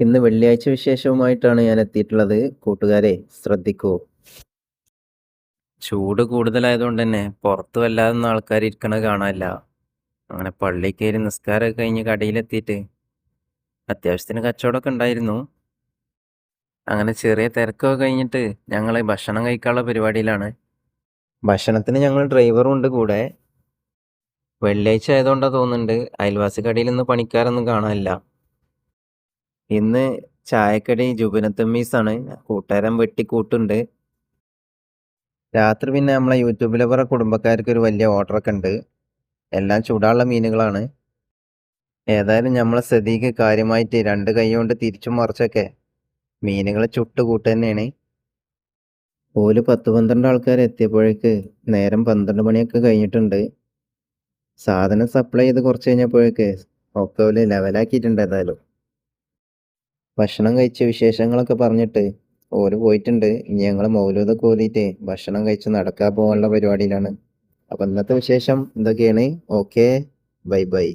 ഇന്ന് വെള്ളിയാഴ്ച വിശേഷവുമായിട്ടാണ് ഞാൻ എത്തിയിട്ടുള്ളത്. കൂട്ടുകാരെ ശ്രദ്ധിക്കൂ. ചൂട് കൂടുതലായതുകൊണ്ട് തന്നെ പുറത്ത് വല്ലാതൊന്നും ആൾക്കാർ ഇരിക്കണത് കാണാനില്ല. അങ്ങനെ പള്ളിയിൽ കയറി നിസ്കാരമൊക്കെ കഴിഞ്ഞ് കടയിലെത്തിയിട്ട് അത്യാവശ്യത്തിന് കച്ചവടമൊക്കെ ഉണ്ടായിരുന്നു. അങ്ങനെ ചെറിയ തിരക്കൊക്കെ കഴിഞ്ഞിട്ട് ഞങ്ങൾ ഭക്ഷണം കഴിക്കാനുള്ള പരിപാടിയിലാണ്. ഭക്ഷണത്തിന് ഞങ്ങൾ ഡ്രൈവറും ഉണ്ട് കൂടെ. വെള്ളിയാഴ്ച ആയതുകൊണ്ടാ തോന്നുന്നുണ്ട് അയൽവാസി കടയിൽ ഇന്ന് പണിക്കാരൊന്നും കാണാനില്ല. ഇന്ന് ചായക്കടി ജുബിനത്തമ്മീസാണ്. കൂട്ടുകാരൻ വെട്ടിക്കൂട്ടുണ്ട്. രാത്രി പിന്നെ നമ്മളെ യൂട്യൂബിലെ കുറെ കുടുംബക്കാർക്ക് ഒരു വലിയ ഓർഡറൊക്കെ ഉണ്ട്. എല്ലാം ചൂടാനുള്ള മീനുകളാണ്. ഏതായാലും നമ്മളെ സദീക്ക് കാര്യമായിട്ട് രണ്ട് കൈ കൊണ്ട് തിരിച്ചും മറിച്ചൊക്കെ മീനുകളെ ചുട്ട് കൂട്ട് തന്നെയാണ്. ഓല് 10-12 ആൾക്കാർ എത്തിയപ്പോഴേക്ക് നേരം 12 മണിയൊക്കെ കഴിഞ്ഞിട്ടുണ്ട്. സാധനം സപ്ലൈ ചെയ്ത് കുറച്ച് കഴിഞ്ഞപ്പോഴേക്ക് ഒക്കെ ഓല് ലെവലാക്കിയിട്ടുണ്ട്. ഏതായാലും ഭക്ഷണം കഴിച്ച വിശേഷങ്ങളൊക്കെ പറഞ്ഞിട്ട് ഓര് പോയിട്ടുണ്ട്. ഇനി ഞങ്ങൾ മൗലൂദൊക്കെ ഓതിയിട്ട് ഭക്ഷണം കഴിച്ച് നടക്കാൻ പോകാനുള്ള പരിപാടിയിലാണ്. അപ്പൊ ഇന്നത്തെ വിശേഷം ഇതൊക്കെയാണ്. Okay, bye bye.